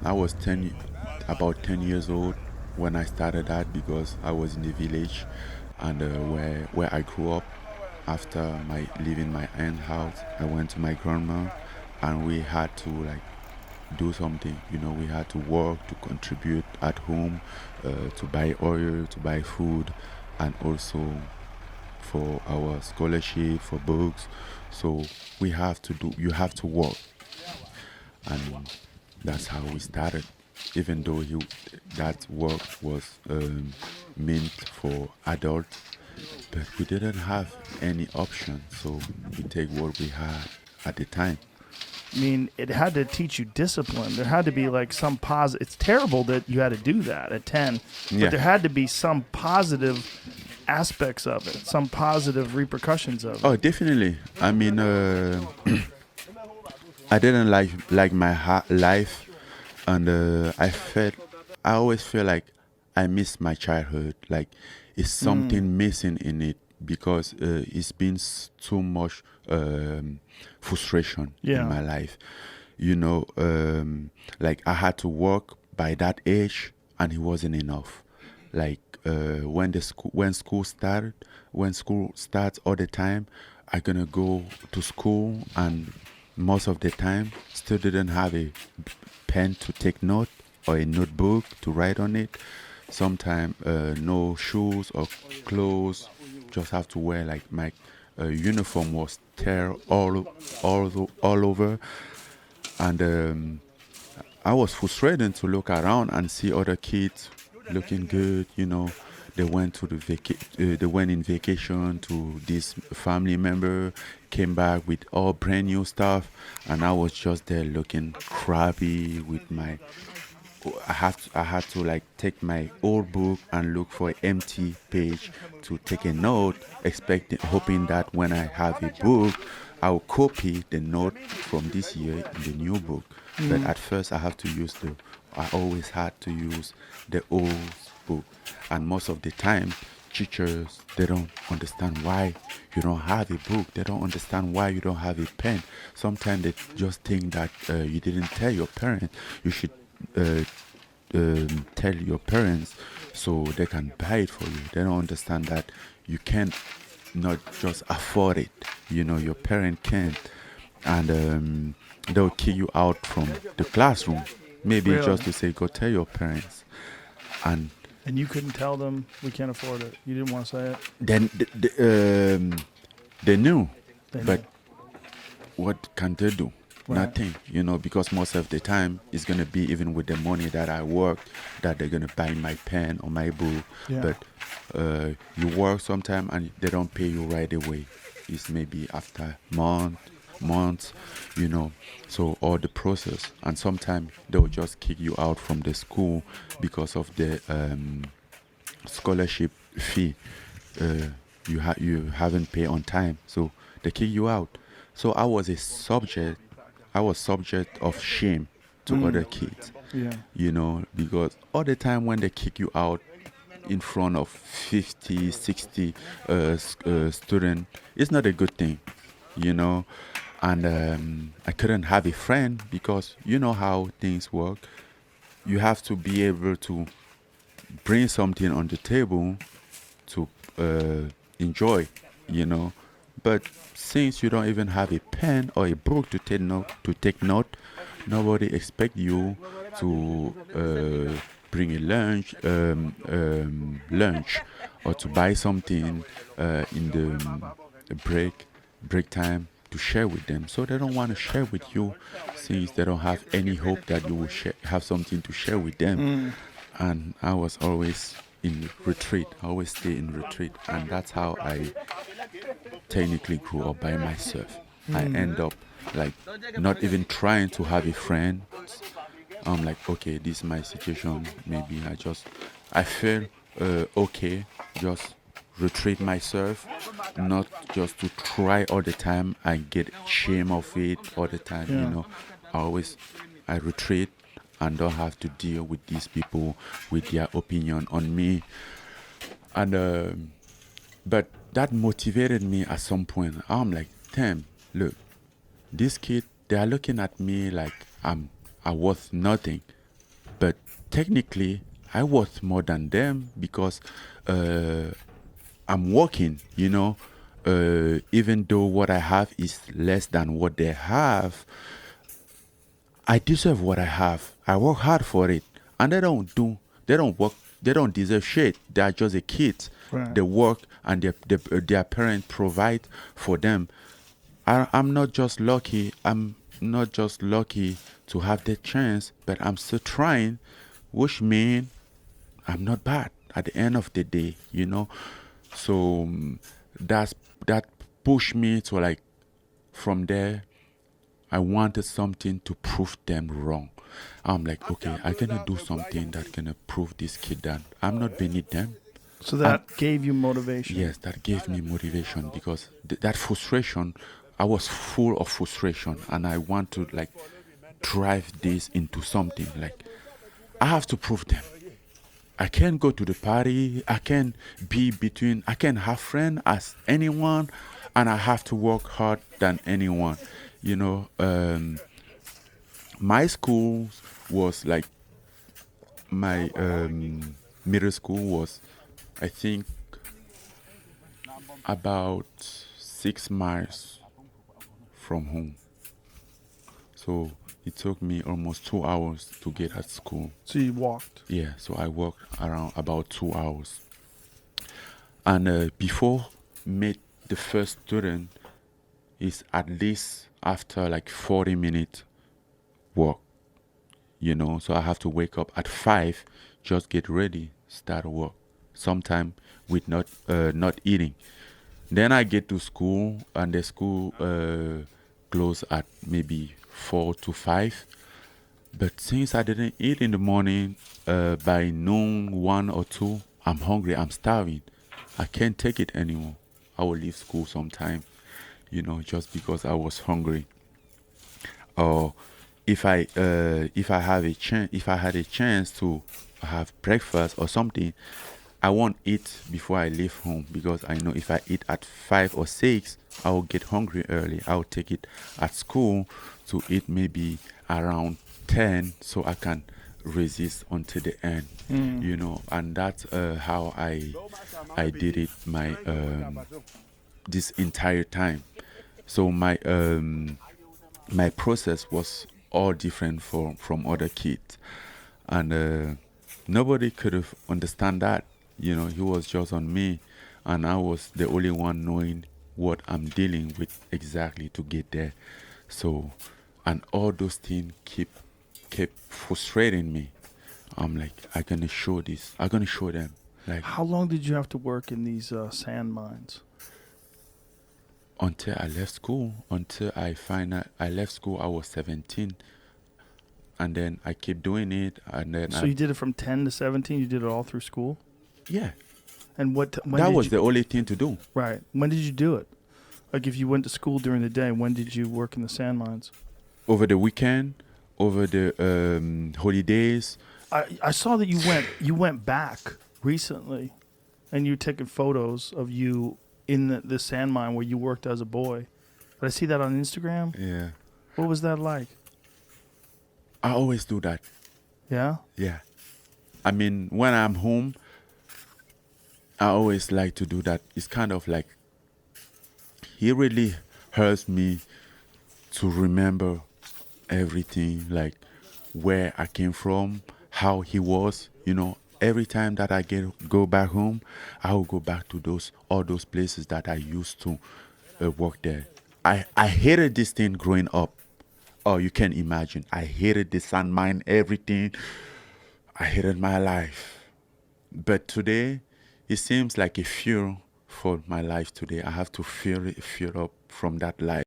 I was about 10 years old when I started that because I was in the village and where I grew up. After my leaving my aunt's house, I went to my grandma, and we had to like do something. We had to work to contribute at home, to buy oil, to buy food, and also for our scholarship, for books. So you have to work, and that's how we started. Even though that work was meant for adults, but we didn't have any option, so we take what we had at the time. I mean, it had to teach you discipline. There had to be like some positive. It's terrible that you had to do that at 10, but Yeah. there had to be some positive aspects of it, some positive repercussions of Oh, it. definitely. I mean, I didn't like my life, and I always feel like I miss my childhood. Like it's something missing in it because it's been too much frustration in Yeah. my life. Like I had to work by that age, and it wasn't enough. Like when school starts all the time, I gonna go to school, and most of the time still didn't have a pen to take note or a notebook to write on it. Sometimes no shoes or clothes, just have to wear like my uniform was tear all over, and I was frustrated to look around and see other kids looking good. They went to they went in vacation to this family member, came back with all brand new stuff, and I was just there looking crappy with my. I had to like take my old book and look for an empty page to take a note, expecting, hoping that when I have a book, I'll copy the note from this year in the new book. But at first, I always had to use the old book, and most of the time, teachers they don't understand why you don't have a book. They don't understand why you don't have a pen. Sometimes they just think that you didn't tell your parents. You should uh, tell your parents so they can buy it for you. They don't understand that you can't not just afford it. Your parent can't, and they'll kick you out from the classroom. Maybe Really? just to say, go tell your parents, and And you couldn't tell them we can't afford it. You didn't want to say it. then they knew, They but knew. what can they do? Right. Nothing, because most of the time it's gonna be even with the money that I work that they're gonna buy my pen or my book. Yeah. But you work sometime and they don't pay you right away. It's maybe after months, So all the process, and sometimes they'll just kick you out from the school because of the scholarship fee. Uh, you haven't paid on time, so they kick you out. So I was subject of shame to other kids, Yeah. because all the time when they kick you out in front of 50, 60 students, it's not a good thing, you know. And I couldn't have a friend because you know how things work. You have to be able to bring something on the table to enjoy, you know. But since you don't even have a pen or a book to take note, nobody expect you to bring a lunch, or to buy something in the break time to share with them. So they don't want to share with you since they don't have any hope that you will have something to share with them. And I was always in retreat. I always stay in retreat, and that's how I technically grew up by myself. I end up like not even trying to have a friend. I'm like, okay, this is my situation. Maybe I feel okay, just retreat myself, not just to try all the time. I get shame of it all the time, Yeah. I retreat and don't have to deal with these people with their opinion on me. And but that motivated me at some point. I'm like, damn, look, this kid, they are looking at me like I worth nothing. technically I worth more than them because I'm working, you know. Even though what I have is less than what they have, I deserve what I have. I work hard for it, and they don't work, they don't deserve shit. They are just a kid. Right. They work, and their parents provide for them. I'm not just lucky. I'm not just lucky to have the chance, but I'm still trying, which means I'm not bad at the end of the day, you know. So that pushed me to like from there. I wanted something to prove them wrong. I'm like, okay, I'm gonna do something that's gonna prove this kid that I'm not beneath them. So that gave you motivation. Yes, that gave me motivation because that frustration, I was full of frustration, and I want to like drive this into something. Like, I have to prove them. I can't go to the party. I can have friends as anyone, and I have to work hard than anyone. You know, my school was like my middle school was, I think, about 6 miles from home. So it took me almost 2 hours to get at school. So you walked. Yeah, so I walked around about 2 hours. And before meet the first student is at least after like 40 minutes walk, you know. So I have to wake up at 5, just get ready, start work. Sometime with not eating. Then I get to school, and the school close at maybe 4 to 5. But since I didn't eat in the morning, by noon, 1 or 2, I'm hungry, I'm starving. I can't take it anymore. I will leave school sometime, you know, just because I was hungry. Or if I had a chance to have breakfast or something, I won't eat before I leave home, because I know if I eat at 5 or 6, I will get hungry early. I'll take it at school to eat maybe around 10, so I can resist until the end, you know. And that's how I did it this entire time. So my process was all different from other kids, and nobody could have understand that. You know, he was just on me, and I was the only one knowing what I'm dealing with exactly to get there. So, and all those things kept frustrating me. I'm like, I'm gonna show them. Like, How long did you have to work in these sand mines? until I left school, until I left school, I was 17, and then I kept doing it, and then So you did it from 10 to 17? You did it all through school? yeah, And when that did was you, the only thing to do. right. When did you do it? Like if you went to school during the day, when did you work in the sand mines? Over the weekend, over the holidays. I saw that you went back recently, and you taking photos of you in the sand mine where you worked as a boy. Did I see that on Instagram? Yeah, What was that like? I always do that. Yeah? Yeah, I mean, when I'm home, I always like to do that. It's kind of like, it really hurts me to remember everything, like where I came from, how he was, you know. Every time that I go back home, I will go back to all those places that I used to work there. I hated this thing growing up. Oh, you can imagine. I hated the sand mine, everything. I hated my life. But today, it seems like a fuel for my life today. I have to fill up from that life.